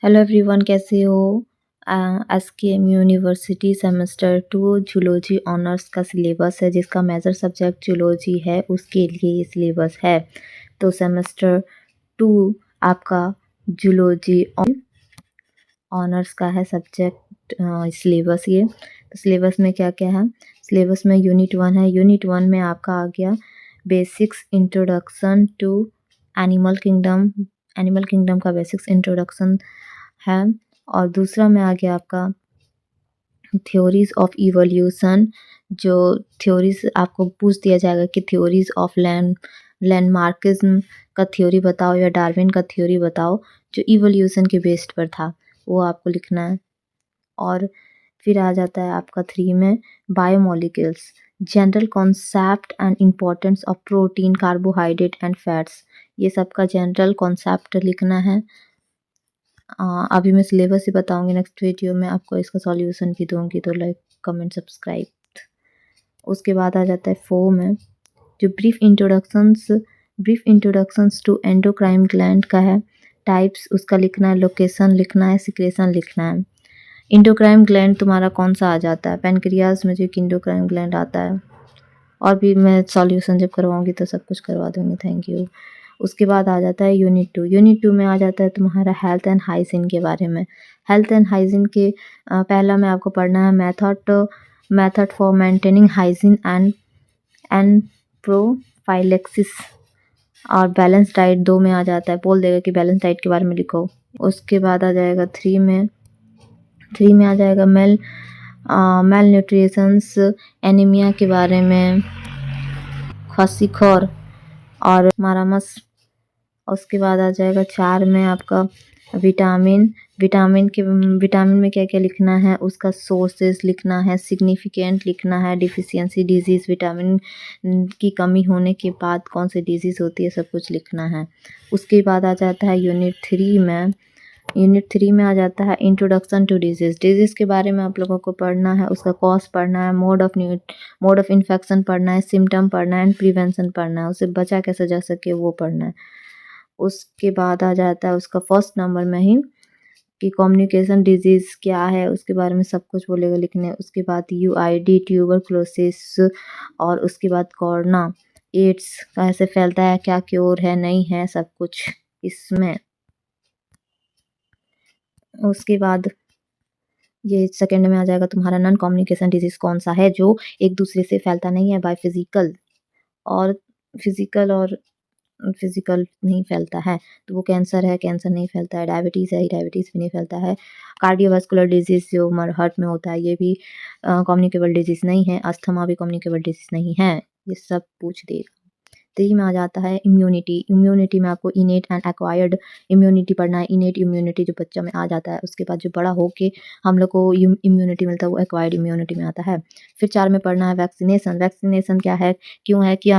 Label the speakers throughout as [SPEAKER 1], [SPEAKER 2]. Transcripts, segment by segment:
[SPEAKER 1] Hello everyone, कैसे हो। SKM university semester 2 zoology honours का सिलेबस है, जिसका मेजर सब्जेक्ट जूलॉजी है, उसके लिए ये सिलेबस है। तो सेमेस्टर 2 आपका जूलॉजी ऑनर्स का है सब्जेक्ट सिलेबस ये। तो सिलेबस में क्या क्या है। सिलेबस में यूनिट 1 है। यूनिट 1 में आपका आ गया basics introduction to animal kingdom. Animal kingdom का बेसिक्स इंट्रोडक्शन है। और दूसरा में आ गया आपका थ्योरीज ऑफ इवोल्यूशन। जो थ्योरीज आपको पूछ दिया जाएगा कि थ्योरीज ऑफ लैंडमार्किज्म का थ्योरी बताओ या डार्विन का थ्योरी बताओ, जो इवोल्यूशन के बेस्ड पर था, वो आपको लिखना है। और फिर आ जाता है आपका 3 में biomolecules, general concept and importance of protein, carbohydrate and fats. ये सब का जनरल कॉन्सेप्ट लिखना है। अभी मैं सिलेबस ही बताऊंगी, नेक्स्ट वीडियो में आपको इसका सॉल्यूशन भी दूंगी, तो लाइक कमेंट सब्सक्राइब। उसके बाद आ जाता है 4 में जो brief introductions to endocrine gland का है। टाइप्स उसका लिखना है, लोकेशन लिखना है, सिक्रेशन लिखना है। इंडोक्राइन ग्लैंड तुम्हारा कौन सा आ जाता है, पेनक्रियाज में जो एक इंडोक्राइन ग्लैंड आता है। और भी मैं सॉल्यूशन जब करवाऊंगी तो सब कुछ करवा दूंगी। Thank you. उसके बाद आ जाता है यूनिट 2। यूनिट 2 में आ जाता है तुम्हारा हेल्थ एंड हाइजीन के बारे में। हेल्थ एंड हाइजीन के पहला में आपको पढ़ना है method for maintaining hygiene and prophylaxis. और बैलेंस डाइट 2 में आ जाता है, बोल देगा कि बैलेंस डाइट के बारे में लिखो। उसके बाद आ जाएगा 3 में आ जाएगा मेल न्यूट्रिशंस, एनीमिया के बारे में, खसीखोर और मारामस। उसके बाद आ जाएगा 4 में आपका विटामिन में क्या क्या लिखना है, उसका सोर्सेस लिखना है, सिग्निफिकेंट लिखना है, डिफिशियंसी डिजीज़, विटामिन की कमी होने के बाद कौन सी डिजीज़ होती है, सब कुछ लिखना है। उसके बाद आ जाता है यूनिट 3 में आ जाता है इंट्रोडक्शन टू डिजीज़ के बारे में आप लोगों को पढ़ना है, उसका कॉज पढ़ना है, मोड ऑफ इन्फेक्शन पढ़ना है, सिम्टम पढ़ना है एंड प्रिवेंशन पढ़ना है, उससे बचा कैसे जा सके वो पढ़ना है। उसके बाद आ जाता है उसका फर्स्ट नंबर में ही कि कम्युनिकेशन डिजीज़ क्या है, उसके बारे में सब कुछ बोलेगा लिखने। उसके बाद यूआईडी, ट्यूबरक्लोसिस, और उसके बाद कोरोना, एड्स कैसे फैलता है, क्या क्योर है, नहीं है, सब कुछ इसमें। उसके बाद ये सेकंड में आ जाएगा तुम्हारा नॉन कम्युनिकेशन डिजीज़ कौन सा है जो एक दूसरे से फैलता नहीं है, बाय और फिजिकल नहीं फैलता है, तो वो कैंसर है, कैंसर नहीं फैलता है। डायबिटीज़ है, डायबिटीज़ भी नहीं फैलता है। कार्डियोवास्कुलर डिजीज़ जो हार्ट में होता है, ये भी कम्युनिकेबल डिजीज़ नहीं है। अस्थमा भी कम्युनिकेबल डिजीज़ नहीं है। ये सब पूछ देगा। 3 में आ जाता है इम्यूनिटी में आपको इनेट एंड एक्वायर्ड इम्यूनिटी पढ़ना है। इनेट इम्यूनिटी जो बच्चों में आ जाता है, उसके बाद जो बड़ा होके हम लोग को इम्यूनिटी मिलता है, वो एक्वायर्ड इम्यूनिटी में आता है। फिर 4 में पढ़ना है वैक्सीनेशन क्या है, क्यों है, क्या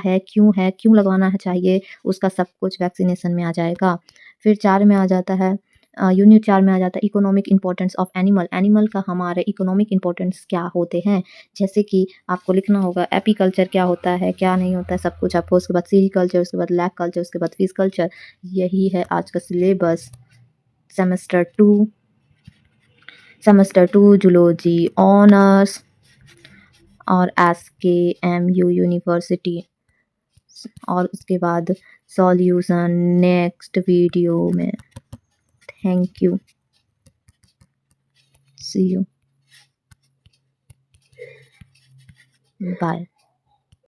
[SPEAKER 1] है, क्यों लगवाना है चाहिए, उसका सब कुछ वैक्सीनेशन में आ जाएगा। फिर 4 में आ जाता है यूनिट 4 में आ जाता है इकोनॉमिक इंपॉर्टेंस ऑफ एनिमल का हमारे इकोनॉमिक इंपॉर्टेंस क्या होते हैं, जैसे कि आपको लिखना होगा एपीकल्चर क्या होता है, क्या नहीं होता है, सब कुछ आपको। उसके बाद सीरीकल्चर, उसके बाद लैक कल्चर, उसके बाद फिश कल्चर। यही है आज का सिलेबस सेमेस्टर 2 जूलॉजी ऑनर्स और एसकेएमयू यूनिवर्सिटी। और उसके बाद सॉल्यूशन नेक्स्ट वीडियो में। Thank you, see you, bye.